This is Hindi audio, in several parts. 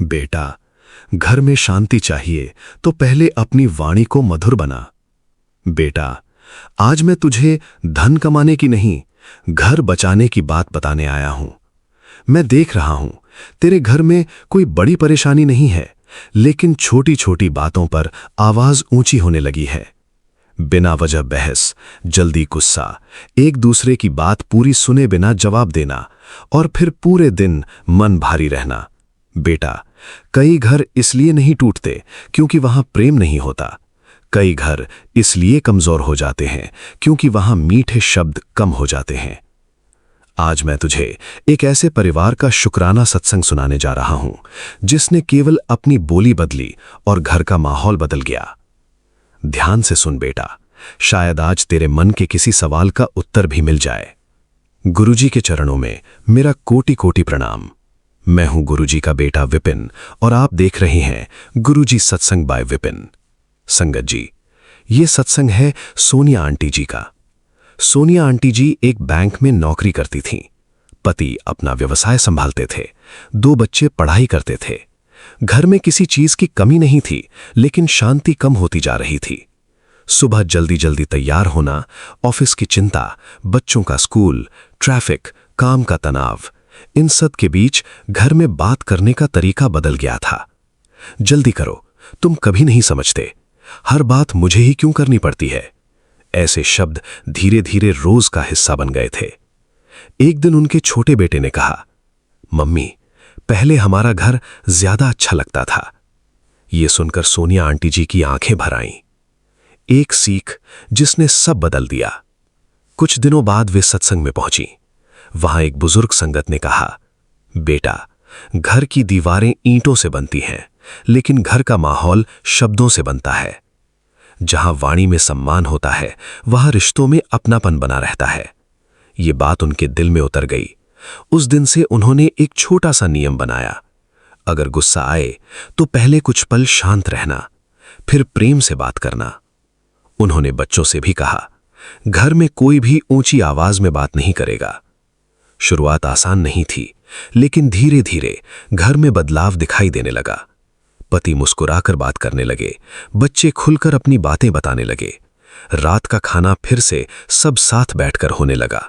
बेटा, घर में शांति चाहिए तो पहले अपनी वाणी को मधुर बना। बेटा, आज मैं तुझे धन कमाने की नहीं, घर बचाने की बात बताने आया हूं। मैं देख रहा हूं तेरे घर में कोई बड़ी परेशानी नहीं है, लेकिन छोटी छोटी बातों पर आवाज ऊंची होने लगी है। बिना वजह बहस, जल्दी गुस्सा, एक दूसरे की बात पूरी सुने बिना जवाब देना और फिर पूरे दिन मन भारी रहना। बेटा, कई घर इसलिए नहीं टूटते क्योंकि वहां प्रेम नहीं होता। कई घर इसलिए कमजोर हो जाते हैं क्योंकि वहां मीठे शब्द कम हो जाते हैं। आज मैं तुझे एक ऐसे परिवार का शुक्राना सत्संग सुनाने जा रहा हूं जिसने केवल अपनी बोली बदली और घर का माहौल बदल गया। ध्यान से सुन बेटा, शायद आज तेरे मन के किसी सवाल का उत्तर भी मिल जाए। गुरुजी के चरणों में मेरा कोटि कोटि प्रणाम। मैं हूं गुरुजी का बेटा विपिन और आप देख रहे हैं गुरुजी सत्संग बाय विपिन। संगत जी, ये सत्संग है सोनिया आंटी जी का। सोनिया आंटी जी एक बैंक में नौकरी करती थीं। पति अपना व्यवसाय संभालते थे, 2 बच्चे पढ़ाई करते थे। घर में किसी चीज की कमी नहीं थी, लेकिन शांति कम होती जा रही थी। सुबह जल्दी जल्दी तैयार होना, ऑफिस की चिंता, बच्चों का स्कूल, ट्रैफिक, काम का तनाव, इन सब के बीच घर में बात करने का तरीका बदल गया था। जल्दी करो, तुम कभी नहीं समझते, हर बात मुझे ही क्यों करनी पड़ती है, ऐसे शब्द धीरे धीरे रोज का हिस्सा बन गए थे। एक दिन उनके छोटे बेटे ने कहा, मम्मी, पहले हमारा घर ज्यादा अच्छा लगता था। यह सुनकर सोनिया आंटी जी की आंखें भर आईं। एक सीख जिसने सब बदल दिया। कुछ दिनों बाद वे सत्संग में पहुंची। वहां एक बुजुर्ग संगत ने कहा, बेटा, घर की दीवारें ईंटों से बनती हैं, लेकिन घर का माहौल शब्दों से बनता है। जहां वाणी में सम्मान होता है, वहां रिश्तों में अपनापन बना रहता है। ये बात उनके दिल में उतर गई। उस दिन से उन्होंने एक छोटा सा नियम बनाया। अगर गुस्सा आए तो पहले कुछ पल शांत रहना, फिर प्रेम से बात करना। उन्होंने बच्चों से भी कहा, घर में कोई भी ऊंची आवाज में बात नहीं करेगा। शुरुआत आसान नहीं थी, लेकिन धीरे धीरे घर में बदलाव दिखाई देने लगा। पति मुस्कुराकर बात करने लगे, बच्चे खुलकर अपनी बातें बताने लगे। रात का खाना फिर से सब साथ बैठकर होने लगा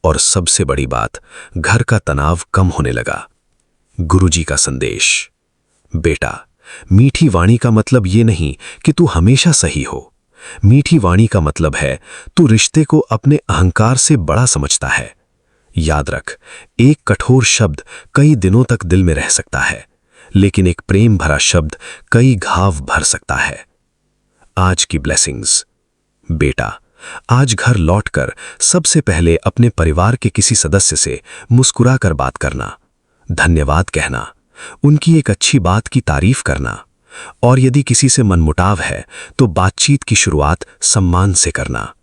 और सबसे बड़ी बात, घर का तनाव कम होने लगा। गुरुजी का संदेश, बेटा, मीठी वाणी का मतलब ये नहीं कि तू हमेशा सही हो। मीठी वाणी का मतलब है तू रिश्ते को अपने अहंकार से बड़ा समझता है। याद रख, एक कठोर शब्द कई दिनों तक दिल में रह सकता है, लेकिन एक प्रेम भरा शब्द कई घाव भर सकता है। आज की ब्लेसिंग्स, बेटा, आज घर लौटकर सबसे पहले अपने परिवार के किसी सदस्य से मुस्कुराकर बात करना, धन्यवाद कहना, उनकी एक अच्छी बात की तारीफ करना, और यदि किसी से मनमुटाव है तो बातचीत की शुरुआत सम्मान से करना।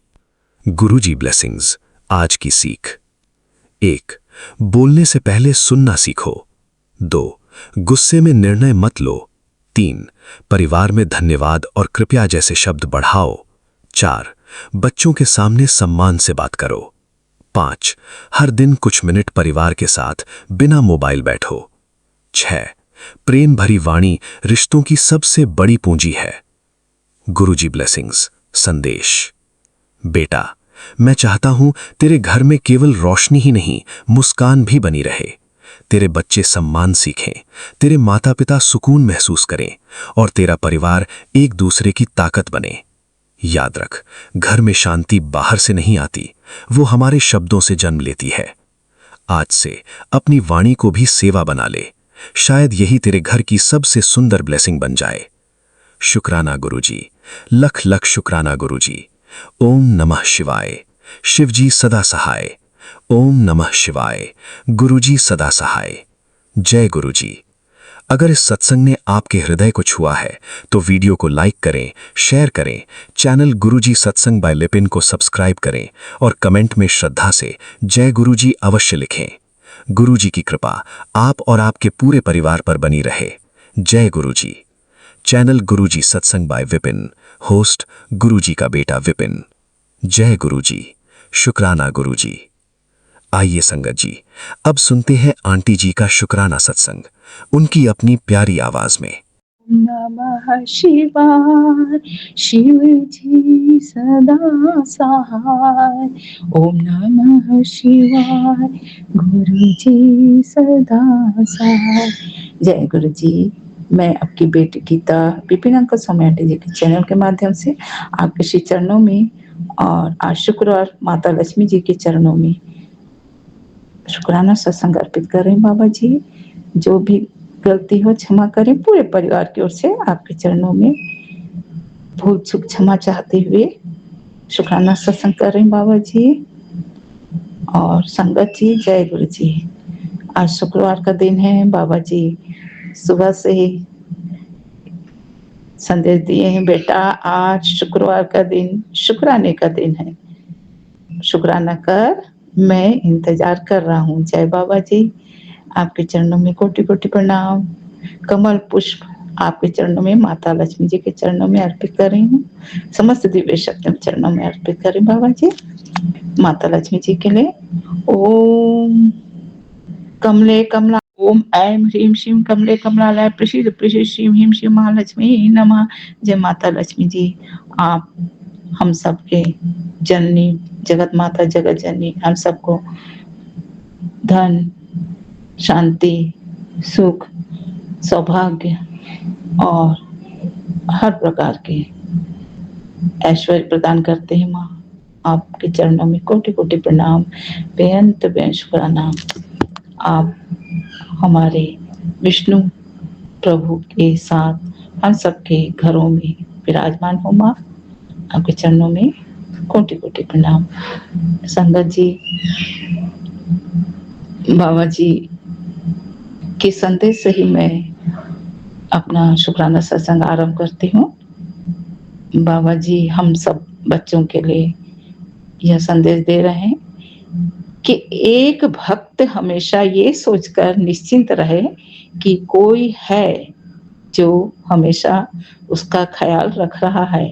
गुरुजी ब्लेसिंग्स, आज की सीख, 1. बोलने से पहले सुनना सीखो। 2. गुस्से में निर्णय मत लो। 3. परिवार में धन्यवाद और कृपया जैसे शब्द बढ़ाओ। 4. बच्चों के सामने सम्मान से बात करो। 5. हर दिन कुछ मिनट परिवार के साथ बिना मोबाइल बैठो। 6. प्रेम भरी वाणी रिश्तों की सबसे बड़ी पूंजी है। गुरुजी ब्लेसिंग्स, संदेश, बेटा, मैं चाहता हूं तेरे घर में केवल रोशनी ही नहीं, मुस्कान भी बनी रहे। तेरे बच्चे सम्मान सीखें, तेरे माता पिता सुकून महसूस करें और तेरा परिवार एक दूसरे की ताकत बने। याद रख, घर में शांति बाहर से नहीं आती, वो हमारे शब्दों से जन्म लेती है। आज से अपनी वाणी को भी सेवा बना ले, शायद यही तेरे घर की सबसे सुंदर ब्लेसिंग बन जाए। शुक्राना गुरुजी, लख लख शुक्राना गुरुजी। ओम नमः शिवाय। शिवजी सदा सहाय। ओम नमः शिवाय। गुरुजी सदा सहाय। जय गुरुजी। अगर इस सत्संग ने आपके हृदय को छुआ है तो वीडियो को लाइक करें, शेयर करें, चैनल गुरुजी सत्संग बाय विपिन को सब्सक्राइब करें और कमेंट में श्रद्धा से जय गुरुजी अवश्य लिखें। गुरुजी की कृपा आप और आपके पूरे परिवार पर बनी रहे। जय गुरुजी। चैनल गुरुजी सत्संग बाय विपिन, होस्ट गुरुजी का बेटा विपिन। जय गुरुजी। शुक्राना गुरुजी। आइए संगत जी, अब सुनते हैं आंटी जी का शुक्राना सत्संग। उनकी अपनी प्यारी आवाज में। नमः शिवाय शिव जी सदा सहाय। ओम नमः शिवाय गुरु जी सदा सहाय। जय गुरु जी। मैं आपकी बेटी गीता विपिन अंकल सोमयाटी जी के चैनल के माध्यम से आपके श्री चरणों में और आज शुक्रवार माता लक्ष्मी जी के चरणों में शुक्राना सत्संग अर्पित कर रहे हैं। बाबा जी जो भी गलती हो क्षमा करें, पूरे परिवार की ओर से आपके चरणों में भूल चूक क्षमा चाहते हुए शुक्राना सत्संग कर रहे हैं बाबा जी। और संगत जी जय गुरु जी। आज शुक्रवार का दिन है। बाबा जी सुबह से ही संदेश दिए हैं, बेटा आज शुक्रवार का दिन शुक्राने का दिन है, शुक्राना कर, मैं इंतजार कर रहा हूँ। जय बाबा जी। आपके चरणों में कोटि कोटि प्रणाम। कमल पुष्प आपके चरणों में माता लक्ष्मी जी के चरणों में अर्पित कर रही हूँ। समस्त दिव्य शक्ति चरणों में अर्पित करें बाबा जी। माता लक्ष्मी जी के लिए ओम कमले कमला ओम ऐं ह्रीं श्रीं कमले कमलालय प्रसीद प्रसीद श्रीं ह्रीं श्रीं महालक्ष्मी नमः। जय माता लक्ष्मी जी। आप हम सबके जननी जगत माता जगत जननी हम सबको धन शांति सुख सौभाग्य और हर प्रकार के ऐश्वर्य प्रदान करते हैं। माँ आपके चरणों में कोटि कोटि प्रणाम, बेअंत बेअंत शुक्राना। आप हमारे विष्णु प्रभु के साथ हम सबके घरों में विराजमान हो। माँ आपके चरणों में कोटि कोटि प्रणाम। संगत जी बाबा जी के संदेश से ही मैं अपना शुक्राना सत्संग आरंभ करती हूँ। बाबा जी हम सब बच्चों के लिए यह संदेश दे रहे हैं कि एक भक्त हमेशा ये सोचकर निश्चिंत रहे कि कोई है जो हमेशा उसका ख्याल रख रहा है।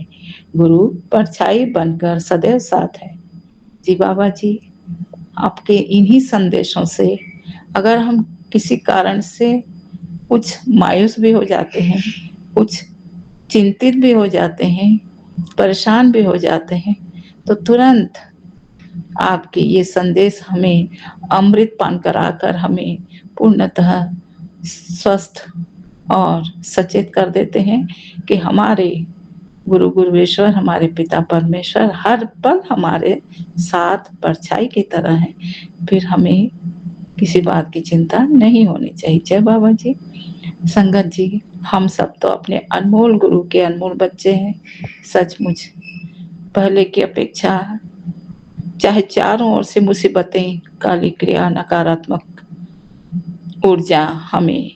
गुरु परछाई बनकर सदैव साथ है। जी बाबा जी आपके इन्हीं संदेशों से अगर हम किसी कारण से कुछ मायूस भी हो जाते हैं, कुछ चिंतित भी हो जाते हैं, परेशान भी हो जाते हैं, तो तुरंत आपके ये संदेश हमें अमृत पान कराकर हमें पूर्णतः स्वस्थ और सचेत कर देते हैं कि हमारे गुरु गुरुवेश्वर हमारे पिता परमेश्वर हर पल हमारे साथ परछाई की तरह है। फिर हमें किसी बात की चिंता नहीं होनी चाहिए। जय बाबा जी। संगत जी हम सब तो अपने अनमोल गुरु के अनमोल बच्चे हैं। सचमुच पहले की अपेक्षा चाहे चारों ओर से मुसीबतें काली क्रिया नकारात्मक ऊर्जा हमें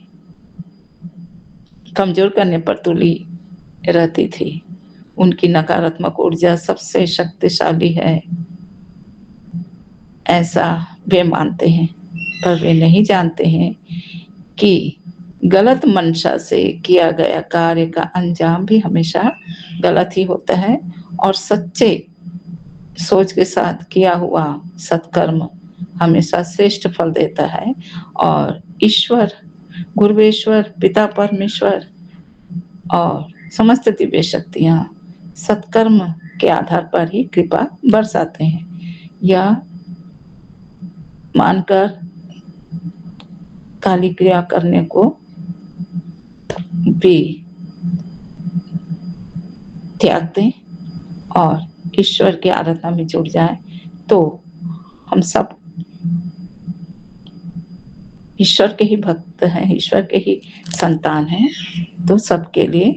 कमजोर करने पर तुली रहती थी, उनकी नकारात्मक ऊर्जा सबसे शक्तिशाली है ऐसा वे मानते हैं, पर वे नहीं जानते हैं कि गलत मंशा से किया गया कार्य का अंजाम भी हमेशा गलत ही होता है और सच्चे सोच के साथ किया हुआ सत्कर्म हमेशा श्रेष्ठ फल देता है। और ईश्वर गुरुवेश्वर पिता परमेश्वर और समस्त दिव्य शक्तियां सत्कर्म के आधार पर ही कृपा बरसाते हैं। यह मानकर काली क्रिया करने को भी त्याग दें और ईश्वर की आराधना में जुड़ जाए तो हम सब ईश्वर के ही भक्त हैं, ईश्वर के ही संतान हैं। तो सबके लिए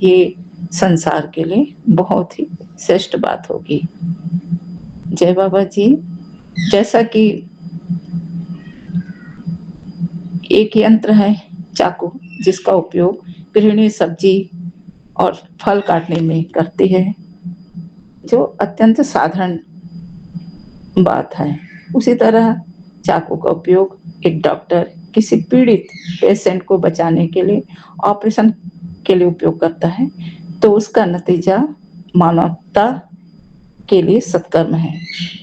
ये संसार के लिए बहुत ही श्रेष्ठ बात होगी। जय बाबा जी। जैसा कि एक यंत्र है चाकू जिसका उपयोग गृहिणी सब्जी और फल काटने में करती है, जो अत्यंत साधारण बात है, उसी तरह चाकू का उपयोग एक डॉक्टर किसी पीड़ित पेशेंट को बचाने के लिए ऑपरेशन के लिए उपयोग करता है, तो उसका नतीजा मानवता के लिए सत्कर्म है।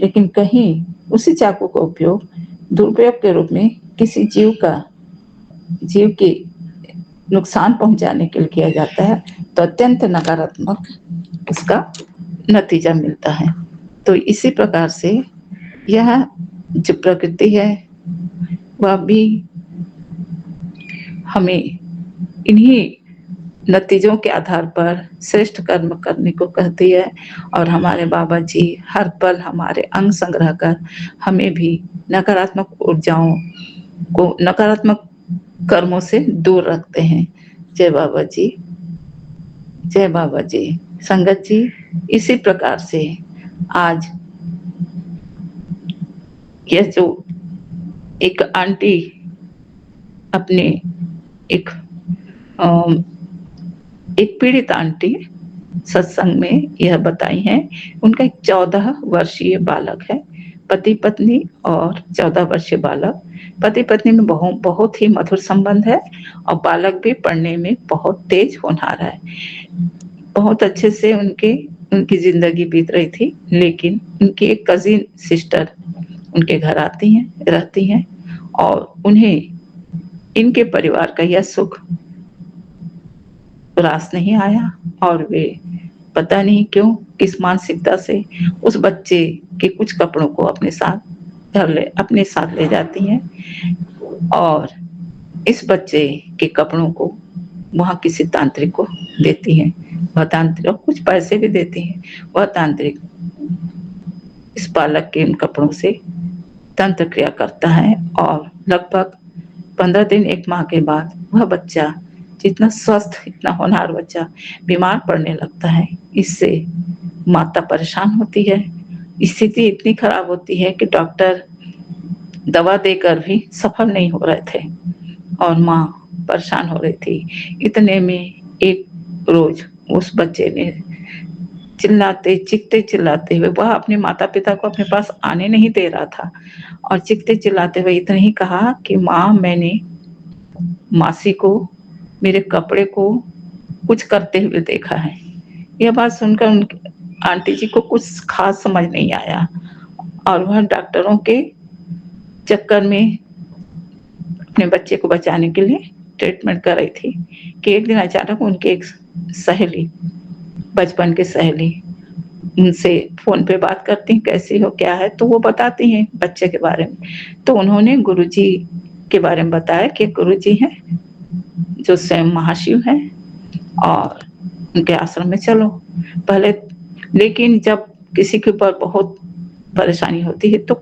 लेकिन कहीं उसी चाकू का उपयोग दुरुपयोग के रूप में किसी जीव का जीव के नुकसान पहुंचाने के लिए किया जाता है तो अत्यंत नकारात्मक उसका नतीजा मिलता है। तो इसी प्रकार से यह जो प्रकृति है वह भी हमें इन्हीं नतीजों के आधार पर श्रेष्ठ कर्म करने को कहती है और हमारे बाबा जी हर पल हमारे अंग संग्रह कर हमें भी नकारात्मक ऊर्जाओं को, नकारात्मक कर्मों से दूर रखते हैं। जय बाबा जी, जय बाबा जी। संगत जी, इसी प्रकार से आज यह जो एक आंटी अपने एक एक पीड़ित आंटी सत्संग में यह बताई हैं, उनका एक 14 वर्षीय बालक है, पति पत्नी और 14 वर्षीय बालक। पति पत्नी में बहुत ही मधुर संबंध है और बालक भी पढ़ने में बहुत तेज होनहार है। बहुत अच्छे से उनकी जिंदगी बीत रही थी, लेकिन उनकी एक कजिन सिस्टर उनके घर आती हैं, रहती हैं और उन्हें इनके परिवार का यह सुख रास नहीं आया और वे पता नहीं क्यों किस मानसिकता से उस बच्चे के कुछ कपड़ों को अपने साथ ले जाती हैं और इस बच्चे के कपड़ों को वहां किसी तांत्रिक को देती हैं। वह तांत्रिक कुछ पैसे भी देती हैं। वह तांत्रिक इस बालक के इन कपड़ों से तंत्र क्रिया करता है और लगभग 15 दिन 1 माह के बाद वह बच्चा, जितना स्वस्थ इतना होनहार बच्चा, बीमार पड़ने लगता है। इससे माता परेशान होती है। स्थिति इतनी खराब होती है कि डॉक्टर दवा देकर भी सफल नहीं हो रहे थे और माँ परेशान हो रही थी। इतने में एक रोज उस बच्चे ने चीखते चिल्लाते हुए, वह अपने माता पिता को अपने पास आने नहीं दे रहा था और चीखते चिल्लाते हुए इतना ही कहा कि माँ, मैंने मासी को मेरे कपड़े को कुछ करते हुए देखा है। यह बात सुनकर उनकी आंटी जी को कुछ खास समझ नहीं आया और वह डॉक्टरों के चक्कर में अपने बच्चे को बचाने के लिए ट्रीटमेंट कर रही थी कि एक दिन अचानक उनकी एक सहेली, बचपन की सहेली, उनसे फोन पे बात करती हैं, कैसी हो, क्या है, तो वो बताती हैं बच्चे के बारे में। तो उन्होंने गुरुजी के बारे में बताया कि गुरुजी हैं जो स्वयं महाशिव हैं और उनके आश्रम में चलो पहले। लेकिन जब किसी के ऊपर बहुत परेशानी होती है तो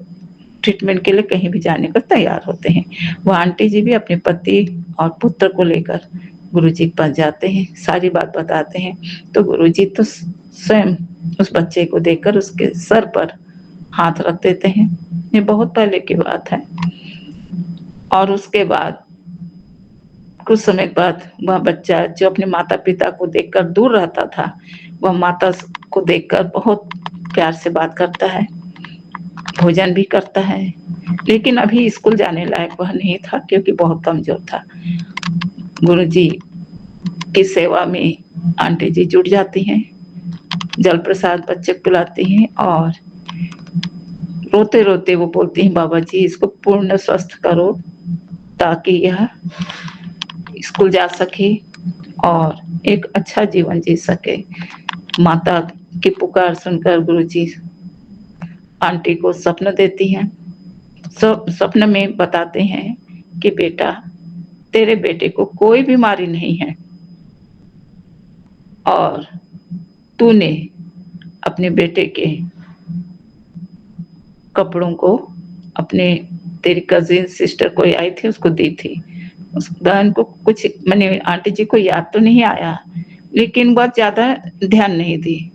ट्रीटमेंट के लिए कहीं भी जाने को तैयार होते हैं। वो आंटी जी भी अपने पति और पुत्र को लेकर गुरुजी के पास जाते हैं, सारी बात बताते हैं। तो गुरुजी तो स्वयं उस बच्चे को देखकर उसके सर पर हाथ रख देते हैं। ये बहुत पहले की बात है। और उसके बाद कुछ समय बाद वह बच्चा जो अपने माता पिता को देखकर दूर रहता था, वह माता को देखकर बहुत प्यार से बात करता है, भोजन भी करता है। लेकिन अभी स्कूल जाने लायक वह नहीं था क्योंकि बहुत कमजोर था। गुरुजी की सेवा में आंटी जी जुट जाती हैं, जल प्रसाद बच्चे को पिलाती हैं और रोते रोते वो बोलती हैं, बाबा जी इसको पूर्ण स्वस्थ करो ताकि यह स्कूल जा सके और एक अच्छा जीवन जी सके। माता की पुकार सुनकर गुरुजी आंटी को स्वप्न देती हैं। स्वप्न में बताते हैं कि बेटा, तेरे बेटे को कोई बीमारी नहीं है और तूने अपने बेटे के कपड़ों को तेरी कजिन सिस्टर कोई आई थी उसको दी थी। उस बहन को कुछ, मैंने आंटी जी को याद तो नहीं आया लेकिन बहुत ज्यादा ध्यान नहीं दी।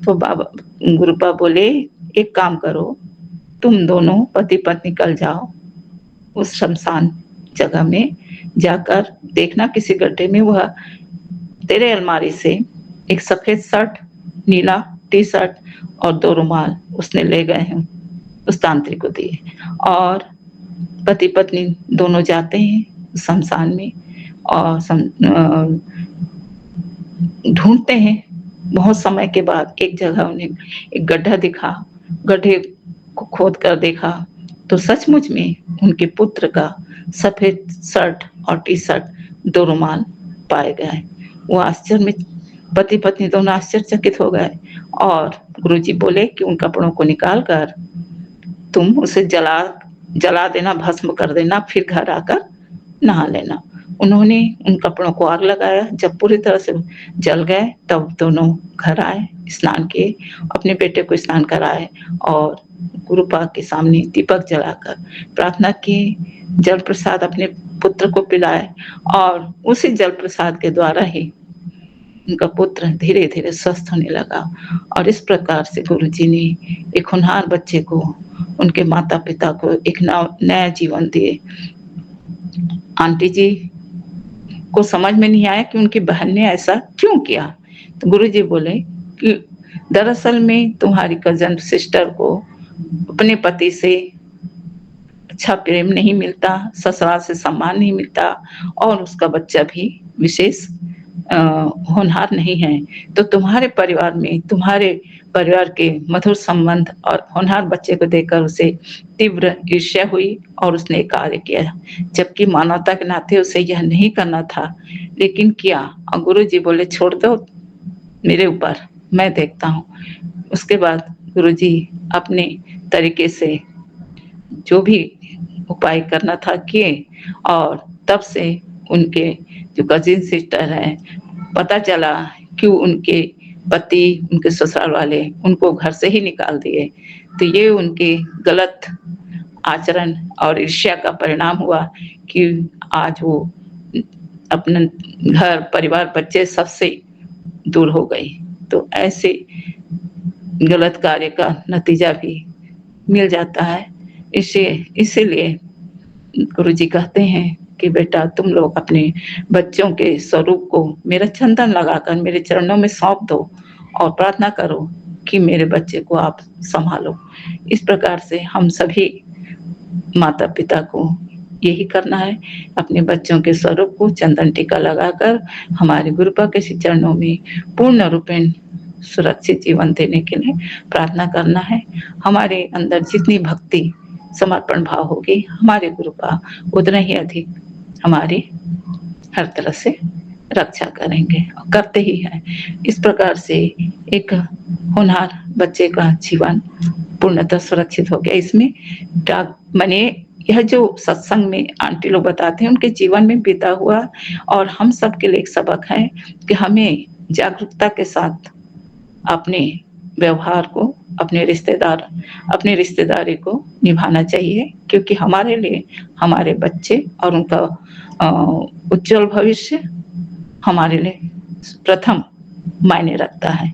तो बाबा गुरुपा बोले, एक काम करो, तुम दोनों पति पत्नी कल जाओ उस शमशान जगह में जाकर देखना, किसी गड्ढे में वह तेरे अलमारी से एक सफेद शर्ट, नीला टी शर्ट और 2 रुमाल उसने ले गए हैं, उस तांत्रिक को दिए। और पति पत्नी दोनों जाते हैं शमशान में और ढूंढते हैं। बहुत समय के बाद एक जगह उन्हें एक गड्ढा दिखा। गड्ढे को खोद कर देखा तो सचमुच में उनके पुत्र का सफेद शर्ट और टी शर्ट, 2 रुमाल पाए गए। वो आश्चर्य में पति पत्नी दोनों आश्चर्यचकित हो गए और गुरुजी बोले कि उन कपड़ों को निकाल कर तुम उसे जला देना, भस्म कर देना, फिर घर आकर नहा लेना। उन्होंने उन कपड़ों को आग लगाया, जब पूरी तरह से जल गए तब दोनों घर आए, स्नान किए, अपने बेटे को स्नान कराए और गुरुपा के सामने दीपक जलाकर प्रार्थना की, जल प्रसाद अपने पुत्र को पिलाए और उसी जल प्रसाद के द्वारा ही उनका पुत्र धीरे-धीरे स्वस्थ होने लगा। और इस प्रकार से गुरुजी ने एक होनहार बच्चे को, उनके माता-पिता को एक नया जीवन दिए। आंटी जी को समझ में नहीं आया कि उनकी बहन ने ऐसा क्यों किया। तो गुरुजी बोले कि दरअसल में तुम्हारी कज़न सिस्टर को अपने पति से अच्छा प्रेम नहीं मिलता, ससुराल से सम्मान नहीं मिलता और उसका बच्चा भी विशेष होनहार नहीं है। तो तुम्हारे परिवार में, तुम्हारे परिवार के मधुर संबंध और होनहार बच्चे को देखकर उसे तीव्र ईर्ष्या हुई और उसने कार्य किया, जबकि मानवता के नाते उसे यह नहीं करना था, लेकिन किया। और गुरुजी बोले छोड़ दो मेरे ऊपर, मैं देखता हूँ। उसके बाद गुरुजी अपने तरीके से जो भी उपाय करना था किए और तब से उनके जो कजिन सिस्टर हैं, पता चला कि उनके पति, उनके ससुराल वाले उनको घर से ही निकाल दिए। तो ये उनके गलत आचरण और ईर्ष्या का परिणाम हुआ कि आज वो अपना घर, परिवार, बच्चे सबसे दूर हो गई। तो ऐसे गलत कार्य का नतीजा भी मिल जाता है। इसीलिए गुरुजी कहते हैं कि बेटा तुम लोग अपने बच्चों के स्वरूप को मेरा चंदन लगाकर मेरे चरणों में सौंप दो और प्रार्थना करो कि मेरे बच्चे को आप संभालो। इस प्रकार से हम सभी माता पिता को यही करना है, अपने बच्चों के स्वरूप को चंदन टीका लगाकर हमारे गुरुपा के चरणों में पूर्ण रूपेण सुरक्षित जीवन देने के लिए प्रार्थना करना है। हमारे अंदर जितनी भक्ति, समर्पण भाव होगी, हमारे गुरुपा उतना ही अधिक हमारी हर तरह से रक्षा करेंगे और करते ही हैं। इस प्रकार से एक होनहार बच्चे का जीवन पूर्णतः सुरक्षित हो गया। इसमें माने यह जो सत्संग में आंटी लोग बताते हैं उनके जीवन में बीता हुआ और हम सबके लिए एक सबक है कि हमें जागरूकता के साथ अपने व्यवहार को, अपने रिश्तेदारी को निभाना चाहिए, क्योंकि हमारे लिए हमारे बच्चे और उनका उज्जवल भविष्य हमारे लिए प्रथम मायने रखता है।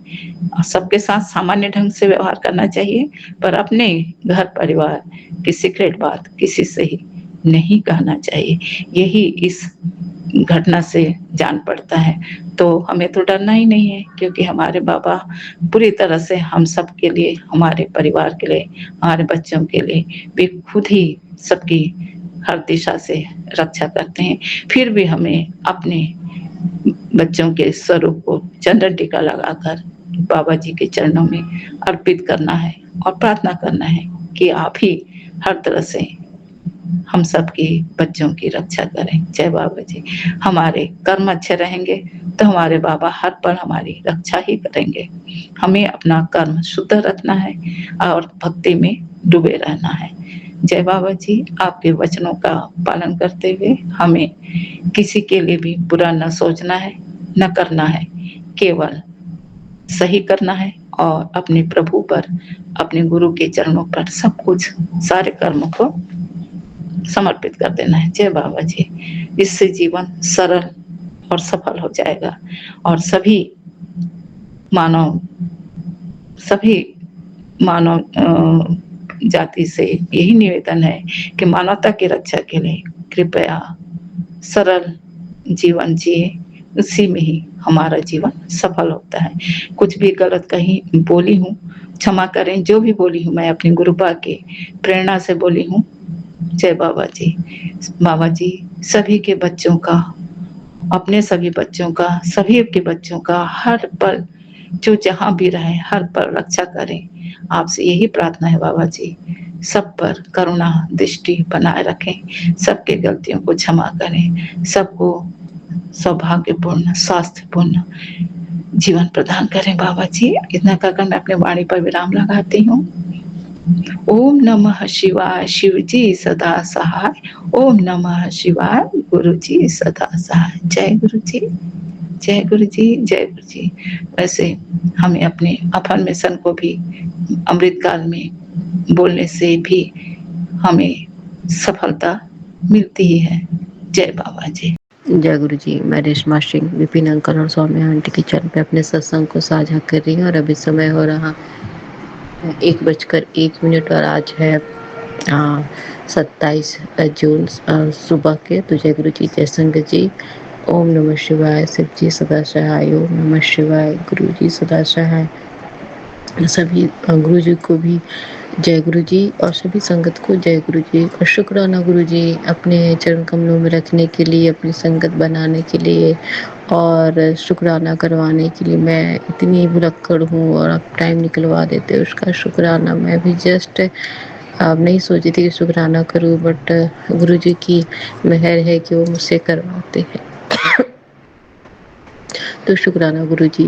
सबके साथ सामान्य ढंग से व्यवहार करना चाहिए, पर अपने घर परिवार की सीक्रेट बात किसी से ही नहीं कहना चाहिए। यही इस घटना से जान पड़ता है। तो हमें तो डरना ही नहीं है, क्योंकि हमारे बाबा पूरी तरह से हम सब के लिए, हमारे परिवार के लिए, हमारे बच्चों के लिए वे खुद ही सबकी हर दिशा से रक्षा करते हैं। फिर भी हमें अपने बच्चों के स्वरूप को चंदन टीका लगाकर बाबा जी के चरणों में अर्पित करना है और प्रार्थना करना है कि आप ही हर तरह से हम सबकी बच्चों की रक्षा करें। जय बाबा जी। हमारे कर्म अच्छे रहेंगे तो हमारे बाबा हर पल हमारी रक्षा ही करेंगे। हमें अपना कर्म शुद्ध रखना है और भक्ति में डूबे रहना है। जय बाबा जी। आपके वचनों का पालन करते हुए हमें किसी के लिए भी बुरा न सोचना है, न करना है, केवल सही करना है और अपने प्रभु पर, अपने गुरु के चरणों पर सब कुछ, सारे कर्मों को समर्पित कर देना है। जय बाबा जी। इससे जीवन सरल और सफल हो जाएगा और सभी मानव जाति से यही निवेदन है कि मानवता की रक्षा के लिए कृपया सरल जीवन जिए, उसी में ही हमारा जीवन सफल होता है। कुछ भी गलत कहीं बोली हूँ, क्षमा करें। जो भी बोली हूँ मैं अपनी गुरुपा की प्रेरणा से बोली हूँ। जय बाबा जी। बाबा जी सभी के बच्चों का, अपने सभी बच्चों का, सभी के बच्चों का हर पल जो जहाँ भी रहे हर पल रक्षा करें आपसे यही प्रार्थना है बाबा जी, सब पर करुणा दृष्टि बनाए रखें, सबके गलतियों को क्षमा करें, सबको सौभाग्यपूर्ण, स्वास्थ्यपूर्ण जीवन प्रदान करें बाबा जी। इतना कहकर मैं अपने वाणी पर विराम लगाती हूँ। ओम नमः शिवाय, शिव जी सदा सहाय। ओम नमः शिवाय, गुरु जी सदा सहाय। जय गुरु जी, जय गुरु जी, जय गुरु जी। वैसे हमें अपने अफर्मेशन को भी अमृत काल में बोलने से भी हमें सफलता मिलती ही है। जय बाबा जी। जय गुरु जी। मैं रेशमा सिंह विपिन अंकल और सौम्या आंटी के चरण पे अपने सत्संग को साझा कर रही हूँ और अभी समय हो रहा 1:01 और आज है 27 जून सुबह के। तो जय गुरु जी, जय संगत जी। ओम नमः शिवाय। शिव जी सदा सहाय। ओम नमः शिवाय। गुरु जी सदा सहाय। सभी गुरु जी को भी जय गुरु जी और सभी संगत को जय गुरु जी और शुक्राना गुरु जी अपने चरण कमलों में रखने के लिए, अपनी संगत बनाने के लिए और शुक्राना करवाने के लिए। मैं इतनी भुलक्कड़ हूँ और आप टाइम निकलवा देते हो, उसका शुक्राना। मैं भी जस्ट अब नहीं सोची थी कि शुक्राना करूँ, बट गुरु जी की मेहर है कि वो मुझसे करवाते हैं। तो शुक्राना गुरु जी,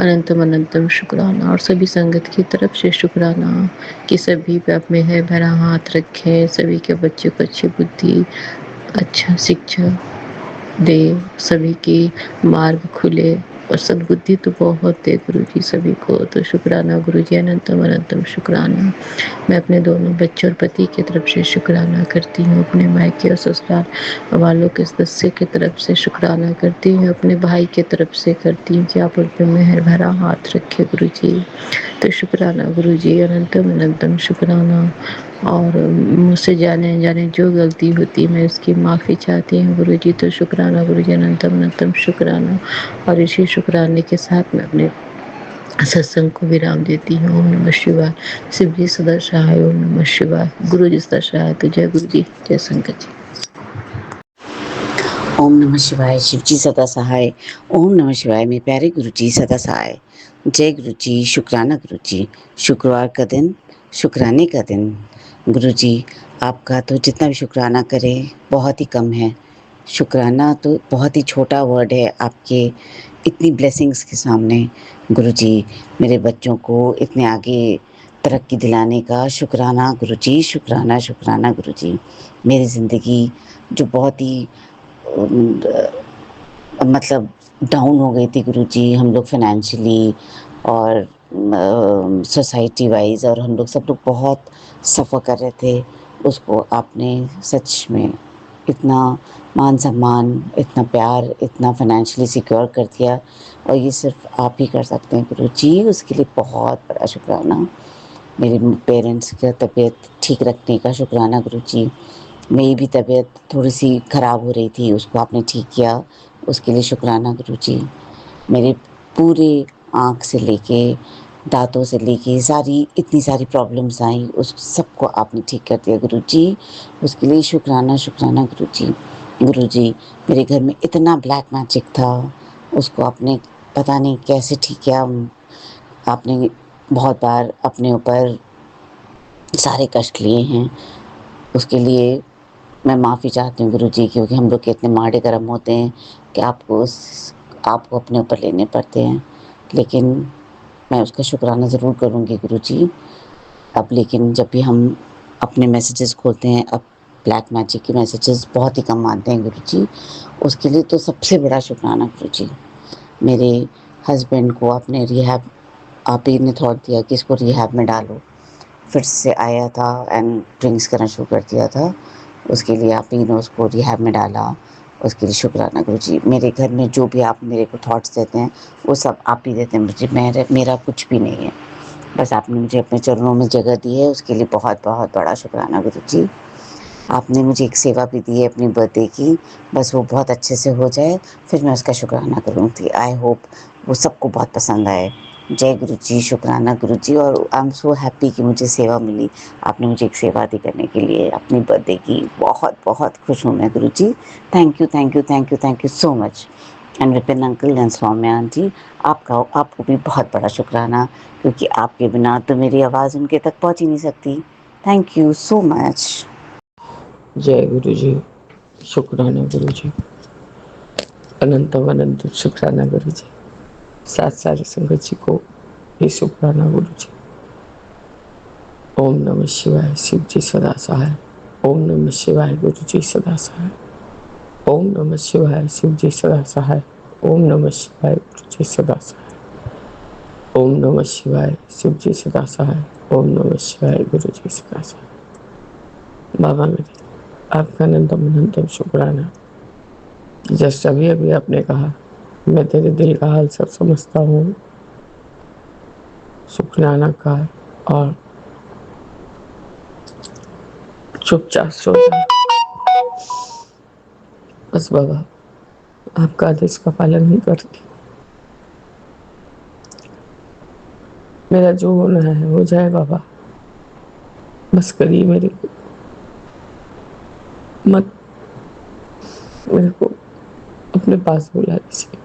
अनंतम अनंतम शुक्राना। और सभी संगत की तरफ से शुक्राना कि सभी पे आप मेहर भरा हाथ रखें, सभी के बच्चों को अच्छी बुद्धि, अच्छा शिक्षा दे, सभी की मार्ग खुले और सद्बुद्धि तो बहुत दे गुरु जी सभी को। तो शुक्राना गुरु जी, अनंतम अनंतम शुक्राना। मैं अपने दोनों बच्चों और पति की तरफ से शुक्राना करती हूँ, अपने मायके और ससुराल वालों के सदस्य की तरफ से शुक्राना करती हूँ, अपने भाई की तरफ से करती हूँ कि आप उन पर मेहर भरा हाथ रखे गुरु जी। तो शुक्राना गुरु जी, अनंतम अनंतम शुक्राना। और मुझसे जाने जाने जो गलती होती मैं उसकी माफ़ी चाहती हूँ गुरु जी। तो शुक्राना गुरु जी, अनंतम अनंतम शुक्राना। और इसी शुक्राने के साथ मैं अपने सत्संग को विराम देती हूँ। ओम नमः शिवाय। शिव जी सदा सहाय। ओम नमः शिवाय। गुरु जी सदा सहाय। तो जय गुरु जी, जय शंकर जी। ओम नमः शिवाय। शिव जी सदा सहाय। ओम नमः शिवाय। मेरे प्यारे गुरु जी सदा सहाय। जय गुरु जी। शुक्राना गुरु जी। शुक्रवार का दिन, शुक्राने का दिन। गुरु जी, आपका तो जितना भी शुक्राना करें बहुत ही कम है। शुक्राना तो बहुत ही छोटा वर्ड है आपके इतनी ब्लेसिंग्स के सामने। गुरु जी, मेरे बच्चों को इतने आगे तरक्की दिलाने का शुक्राना गुरु जी, शुक्राना शुक्राना गुरु जी। मेरी ज़िंदगी जो बहुत ही मतलब डाउन हो गई थी गुरु जी, हम लोग फाइनेंशियली और सोसाइटी वाइज, और हम लोग सब लोग बहुत सफ़र कर रहे थे। उसको आपने सच में इतना मान सम्मान, इतना प्यार, इतना फाइनेंशियली सिक्योर कर दिया, और ये सिर्फ आप ही कर सकते हैं गुरु जी। उसके लिए बहुत बड़ा शुक्राना। मेरे पेरेंट्स का तबीयत ठीक रखने का शुक्राना गुरु जी। मेरी भी तबीयत थोड़ी सी ख़राब हो रही थी, उसको आपने ठीक किया, उसके लिए शुक्राना गुरु जी। मेरे पूरे आँख से लेके दाँतों से लेके सारी इतनी सारी प्रॉब्लम्स आई, उस सबको आपने ठीक कर दिया गुरु जी। उसके लिए शुक्राना शुक्राना गुरु जी। गुरु जी, मेरे घर में इतना ब्लैक मैजिक था, उसको आपने पता नहीं कैसे ठीक किया। आपने बहुत बार अपने ऊपर सारे कष्ट लिए हैं, उसके लिए मैं माफ़ी चाहती हूँ गुरु जी, क्योंकि हम लोग के इतने माड़े कर्म होते हैं कि आपको अपने ऊपर लेने पड़ते हैं। लेकिन मैं उसका शुक्राना ज़रूर करूँगी गुरु जी। अब लेकिन जब भी हम अपने मैसेजेस खोलते हैं, अब ब्लैक मैजिक के मैसेजेस बहुत ही कम आते हैं गुरु जी। उसके लिए तो सबसे बड़ा शुक्राना गुरु जी। मेरे हस्बैंड को आपने रिहैब, आप ही ने थॉट दिया कि इसको रिहैब में डालो। फिर से आया था एंड ड्रिंक्स करना शुरू कर दिया था, उसके लिए आप ही ने उसको रिहैब में डाला। उसके लिए शुक्राना गुरु जी। मेरे घर में जो भी आप मेरे को थॉट्स देते हैं वो सब आप ही देते हैं गुरु जी। मेरा कुछ भी नहीं है, बस आपने मुझे अपने चरणों में जगह दी है, उसके लिए बहुत बहुत बड़ा शुक्राना गुरु जी। आपने मुझे एक सेवा भी दी है अपनी बर्थडे की, बस वो बहुत अच्छे से हो जाए, फिर मैं उसका शुक्राना करूँगी। आई होप वो सबको बहुत पसंद आए। जय गुरु जी, शुक्राना गुरु जी। और आई एम सो हैप्पी कि मुझे सेवा मिली, आपने मुझे एक सेवा दी करने के लिए अपनी बर्थडे की। बहुत बहुत खुश हूँ मैं Guru ji. Thank you thank you thank you thank you so much. And Vipin uncle and Saumya aunty, आपको भी बहुत बड़ा शुक्राना, क्योंकि आपके बिना तो मेरी आवाज़ उनके तक पहुंच ही नहीं सकती। Thank you so much. जय गुरु जी। शुक्राना गुरु जी। अनंतम अनंत शुक्राना गुरु जी। साथ सारी संगत जी को भी शुक्राना गुरु जी। ओम नमः शिवाय। शिव जी सदा सहाय। ओम नमः शिवाय। गुरु जी सदा सहाय। ओम नमः शिवाय। शिव जी सदा सहाय। ओम नमः शिवाय। गुरु जी सदा सहाय। ओम नमः शिवाय। शिव जी सदा सहाय। ओम नमः शिवाय। गुरु जी सदा सहाय। बाबा मेरे, आपका अनंतम अनंतम शुक्राना। जस्ट अभी अभी आपने कहा, मैं तेरे दिल का हाल सब समझता हूँ। शुक्राना का और चुपचाप सो जा। बस बाबा, आपका आदेश का पालन नहीं करती। मेरा जो होना है हो जाए बाबा, बस करिए मेरे को, मत मेरे को अपने पास बुला लीजिए।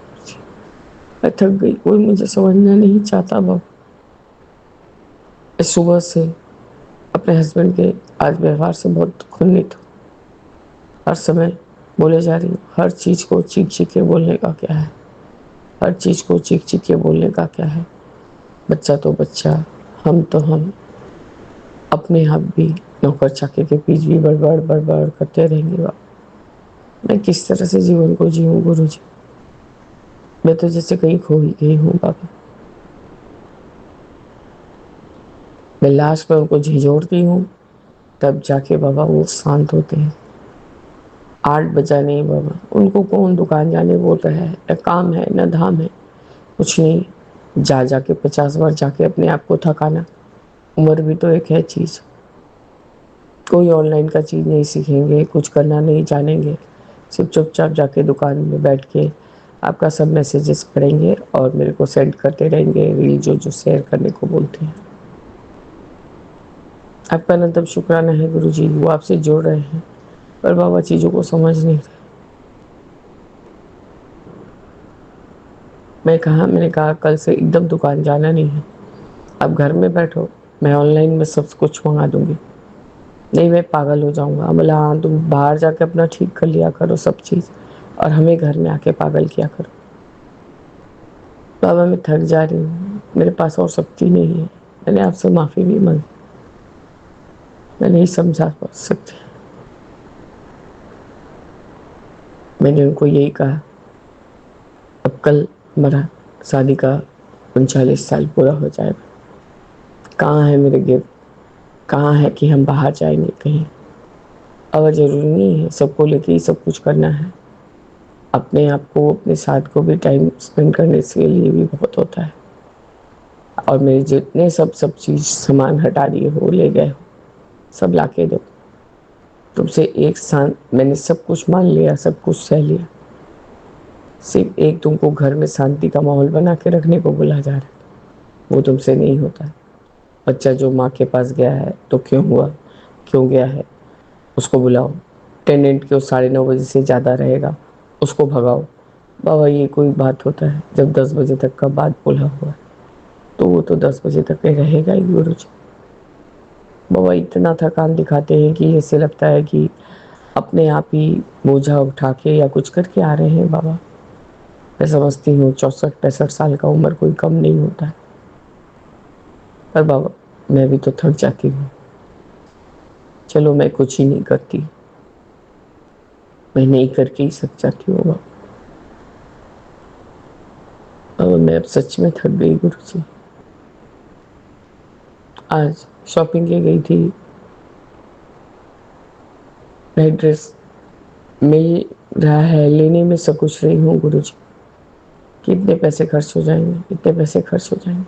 मैं थक गई, कोई मुझे समझना नहीं चाहता बाबा। मैं सुबह से अपने हस्बैंड के आज व्यवहार से बहुत खुन्नत हूँ। हर समय बोले जा रही हूँ, हर चीज को चीख चीख के बोलने का क्या है, हर चीज को चीख चीख के बोलने का क्या है। बच्चा तो बच्चा, हम तो हम, अपने आप भी नौकर चाकर के बीच भी बड़बड़ बड़बड़ करते रहेंगे बाबा। मैं किस तरह से जीवन को जीऊँ गुरु जी। मैं तो जैसे कहीं खो ही गई हूँ बाबा। मैं लास्ट में उनको झिझोड़ती हूँ, तब जाके बाबा वो शांत होते हैं। 8 बजा नहीं बाबा, उनको कौन दुकान जाने बोल रहा है, न काम है न धाम है, कुछ नहीं। जा जाके 50 बार जाके अपने आप को थकाना, उम्र भी तो एक है चीज। कोई ऑनलाइन का चीज नहीं सीखेंगे, कुछ करना नहीं जानेंगे, सिर्फ चुपचाप जाके दुकान में बैठ के आपका सब मैसेजेस पढ़ेंगे और मेरे को सेंड करते रहेंगे रील जो जो शेयर करने को बोलते हैं। आपका अनंतम शुक्राना है गुरु जी, वो आपसे जोड़ रहे हैं, पर बाबा चीजों को समझ नहीं रहे। मैंने कहा कल से एकदम दुकान जाना नहीं है, आप घर में बैठो, मैं ऑनलाइन में सब कुछ मंगा दूंगी। नहीं, मैं पागल हो जाऊंगा। बोला हाँ, तुम बाहर जाके अपना ठीक कर लिया करो सब चीज, और हमें घर में आके पागल किया करो। बाबा मैं थक जा रही हूँ, मेरे पास और शक्ति नहीं है। मैंने आपसे माफी भी मांगी, मैं नहीं समझा सकती। मैंने उनको यही कहा, अब कल हमारा शादी का 39 साल पूरा हो जाएगा। कहाँ है मेरे गिफ्ट, कहाँ है कि हम बाहर जाएंगे कहीं। अब जरूरी नहीं है सबको लेके ही सब कुछ करना है, अपने आप को अपने साथ को भी टाइम स्पेंड करने के लिए भी बहुत होता है। और मेरे जितने सब चीज सामान हटा दिए हो, ले गए हो, सब लाके दो। तुमसे एक साथ मैंने सब कुछ मान लिया, सब कुछ सह लिया, सिर्फ एक तुमको घर में शांति का माहौल बना के रखने को बोला जा रहा है, वो तुमसे नहीं होता है। बच्चा जो माँ के पास गया है तो क्यों हुआ, क्यों गया है, उसको बुलाओ। टेनेंट क्यों 9:30 बजे से ज़्यादा रहेगा, उसको भगाओ। बाबा ये कोई बात होता है, जब 10 बजे तक का बात बोला हुआ है तो वो तो 10 बजे तक रहेगा ही गुरु जी। बाबा इतना थकान दिखाते हैं कि ऐसे लगता है कि अपने आप ही बोझा उठा के या कुछ करके आ रहे हैं बाबा। मैं समझती हूँ 64-65 साल का उम्र कोई कम नहीं होता है, पर बाबा मैं भी तो थक जाती हूँ। चलो मैं कुछ ही नहीं करती, मैं नहीं करके ही थक जाती हूँ बाबा। मैं अब सच में थक गई गुरु जी। आज शॉपिंग के गई थी, नई ड्रेस मिल रहा है, लेने में संकोच रही हूँ गुरु जी। कितने पैसे खर्च हो जाएंगे, कितने पैसे खर्च हो जाएंगे,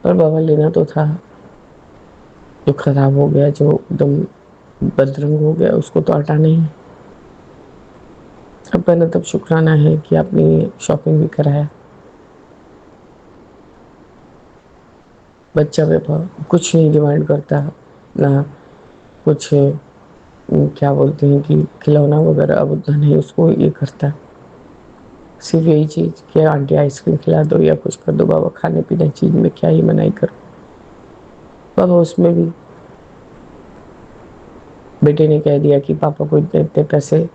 पर बाबा लेना तो था। जो खराब हो गया, जो एकदम बदरंग हो गया, उसको तो हटाना ही। अब पहले तब शुक्राना है कि आपने शॉपिंग भी कराया। बच्चा वैभव कुछ नहीं डिमांड करता, ना कुछ क्या बोलते हैं कि खिलौना वगैरह, अब उतना नहीं उसको ये करता। सिर्फ यही चीज़ कि आंटी आइसक्रीम खिला दो या कुछ कर दो। बाबा खाने पीने चीज़ में क्या ही मनाही करूँ। बाबा उसमें भी बेटे ने कह दिया कि पापा को इतने इतने पैसे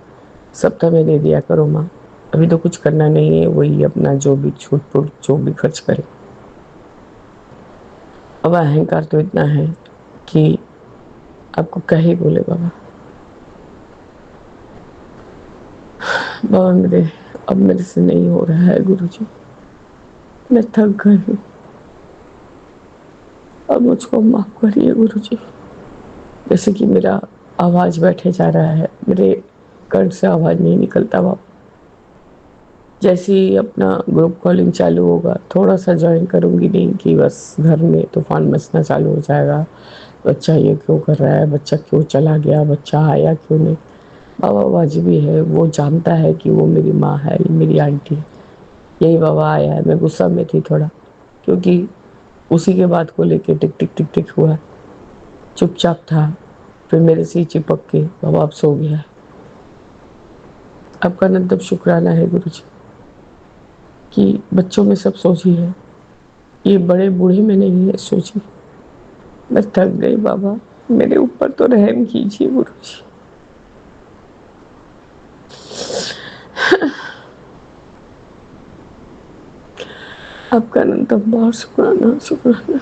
सप्ताह में दे दिया करो माँ, अभी तो कुछ करना नहीं है, वही अपना जो भी छूट फूट जो भी खर्च करे। अब अहंकार तो इतना है कि आपको क्या ही बोले बाबा। बाबा मेरे अब मेरे से नहीं हो रहा है गुरुजी, मैं थक गई हूँ, अब मुझको माफ करिए गुरुजी। जैसे कि मेरा आवाज बैठे जा रहा है, मेरे कंठ से आवाज नहीं निकलता बाबा। जैसे ही अपना ग्रुप कॉलिंग चालू होगा, थोड़ा सा ज्वाइन करूंगी, नहीं कि बस घर में तूफान मचना चालू हो जाएगा। बच्चा ये क्यों कर रहा है, बच्चा क्यों चला गया, बच्चा आया क्यों नहीं। बाबा वाजिबी है, वो जानता है कि वो मेरी माँ है, मेरी आंटी है, यही बाबा आया है। मैं गुस्सा में थी थोड़ा, क्योंकि उसी के बात को लेके टिक टिक टिक टिक हुआ, चुपचाप था, फिर मेरे से ही चिपक के बाबा अब सो गया है। आपका अनंत शुक्राना है गुरुजी कि बच्चों में सब सोची है, ये बड़े बूढ़े में नहीं है सोची। मैं थक गई बाबा, मेरे ऊपर तो रहम कीजिए गुरुजी। आपका अनंत बहुत शुक्राना शुक्राना।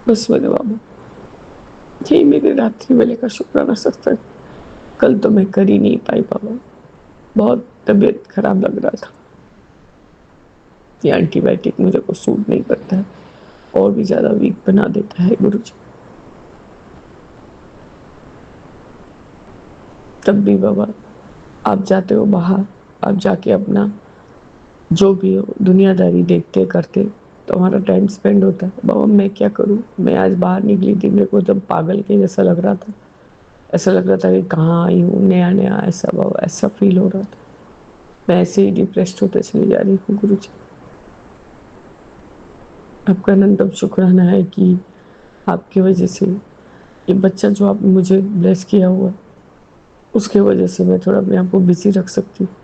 बस मेरे बाबा, यही मेरे रात्रि वेले का शुक्राना सत्संग। कल तो मैं कर ही नहीं पाई बाबा, बहुत तबीयत खराब लग रहा था। ये एंटीबायोटिक मुझे को सूट नहीं करता है और भी ज्यादा वीक बना देता है गुरुजी। तब भी बाबा आप जाते हो बाहर, आप जाके अपना जो भी हो दुनियादारी देखते करते तो हमारा टाइम स्पेंड होता है। बाबा मैं क्या करूं, मैं आज बाहर निकली थी, मेरे को जब पागल के जैसा लग रहा था, ऐसा लग रहा था कि कहाँ आई हूँ, नया नया, ऐसा बाबा ऐसा फील हो रहा था। मैं ऐसे ही डिप्रेस्ड होते चली जा रही हूँ गुरुजी। आपका अनंत शुक्राना है कि आपकी वजह से ये बच्चा जो आपने मुझे ब्लेस किया हुआ, उसके वजह से मैं थोड़ा अपने आप को बिजी रख सकती हूँ।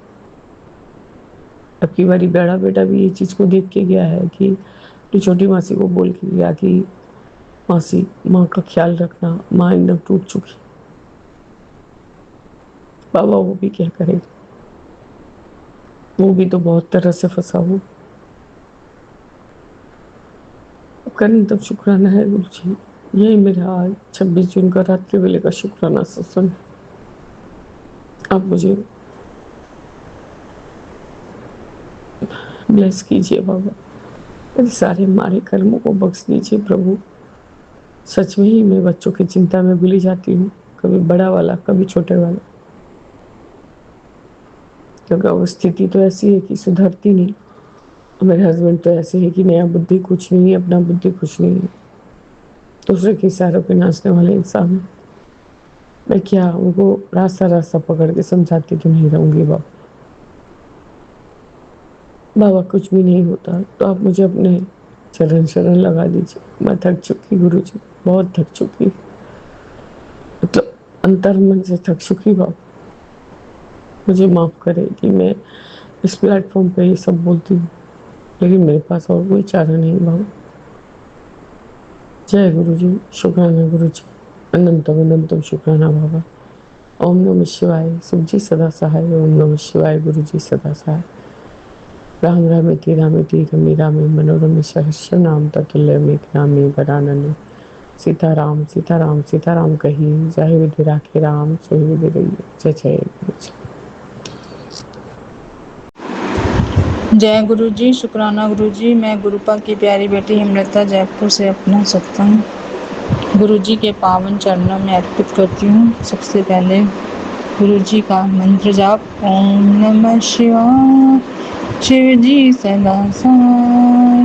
अब की बारी बड़ा बेटा भी ये चीज़ को देख के गया है कि तो छोटी मासी को बोल के गया कि मासी माँ का ख्याल रखना, माँ एकदम टूट चुकी। बाबा वो भी क्या करेगा, वो भी तो बहुत तरह से फंसा हुआ। करनी तब शुक्राना है गुरु जी। यही मेरा आज 26 जून का रात्रि वेले का शुक्राना सत्संग। आप मुझे ब्लेस कीजिए बाबा, मेरे सारे मारे कर्मों को बख्श दीजिए प्रभु। सच में ही मैं बच्चों की चिंता में भूली जाती हूँ, कभी बड़ा वाला कभी छोटे वाला, क्योंकि वो स्थिति तो ऐसी है कि सुधरती नहीं। मेरे हस्बैंड तो ऐसे है कि नया बुद्धि कुछ नहीं है, अपना बुद्धि कुछ नहीं है, दूसरे के इशारों पे नाचने वाले इंसान है। मैं क्या उनको रास्ता रास्ता पकड़ के समझाती तो नहीं रहूंगी बाबा। बाबा कुछ भी नहीं होता तो आप मुझे अपने चरण शरण लगा दीजिए। मैं थक चुकी गुरु जी, बहुत थक चुकी, मतलब अंतर मन से थक चुकी बाबा। मुझे माफ करे कि मैं इस प्लेटफॉर्म पे ये सब बोलती हूँ, लेकिन मेरे पास और कोई चारा नहीं बाबा। जय गुरु जी, शुक्राना गुरु जी, अनंतम अनंतम शुक्राना बाबा। ओम नमः शिवाय, सुख जी सदा सहाय। ओम नमः शिवाय, गुरु जी सदा सहाय। राम रामेति रामेति रमे रामे मनोरमे सहस्र नाम ततुल्य में रामे वरानने। सीताराम सीताराम सीताराम कही, जय विधि राखे राम सोई विधि रही। जय जय गुरु जी। जय गुरु जी, शुक्राना गुरु जी। मैं गुरुपा की प्यारी बेटी हिमलता जयपुर से अपना सत्संग गुरु जी के पावन चरणों में अर्पित करती हूँ। सबसे पहले गुरु जी का मंत्र जाप। ओम नमः शिवाय, शिव जी सदा सहाय।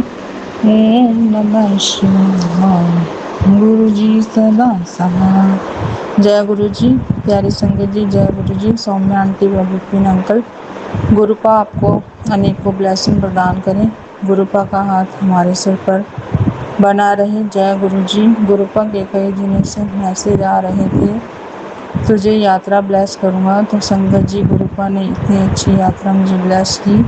ओम नमः शिवाय, गुरु जी सदा सहाय। जय गुरु जी, प्यारी संगत जी, जय गुरु जी। सौम्य आंटी व विपिन अंकल, गुरुपा आपको अनेकों ब्लेसिंग प्रदान करें। गुरुपा का हाथ हमारे सिर पर बना रहे। जय गुरु जी। गुरुपा के कई दिनों से मैसेज आ रहे थे तुझे यात्रा ब्लेस करूँगा। तो संगत जी, गुरुपा ने इतनी अच्छी यात्रा मुझे ब्लेस की।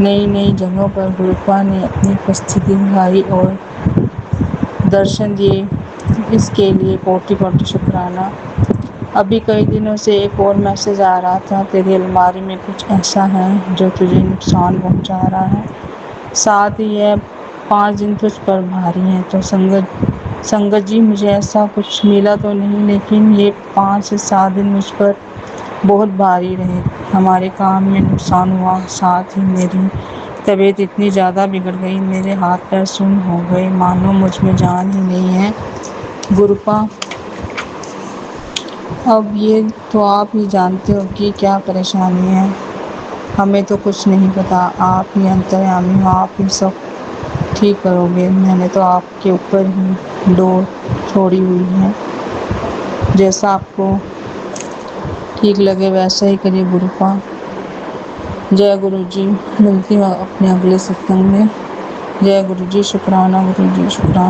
नई नई जगहों पर गुरुपा ने अपनी उपस्थिति दिखाई और दर्शन दिए, इसके लिए कोटि कोटि शुक्राना। अभी कई दिनों से एक और मैसेज आ रहा था, तेरी अलमारी में कुछ ऐसा है जो तुझे नुकसान पहुंचा रहा है, साथ ही यह 5 दिन तुझ पर भारी है। तो संगत जी, मुझे ऐसा कुछ मिला तो नहीं, लेकिन ये 5 से 7 दिन मुझ पर बहुत भारी रहे। हमारे काम में नुकसान हुआ, साथ ही मेरी तबीयत इतनी ज़्यादा बिगड़ गई, मेरे हाथ पैर सुन्न हो गए, मानो मुझ में जान ही नहीं है। गुरुपा, अब ये तो आप ही जानते हो कि क्या परेशानी है, हमें तो कुछ नहीं पता। आप ही अंतर्यामी हो, आप ही सब ठीक करोगे। मैंने तो आपके ऊपर ही डोर छोड़ी हुई है, जैसा आपको ठीक लगे वैसा ही करिए गुरुपा। जय गुरु जी। मिलती हूँ अपने अगले सत्संग में। जय गुरु जी। शुक्राना गुरु जी, शुक्राना।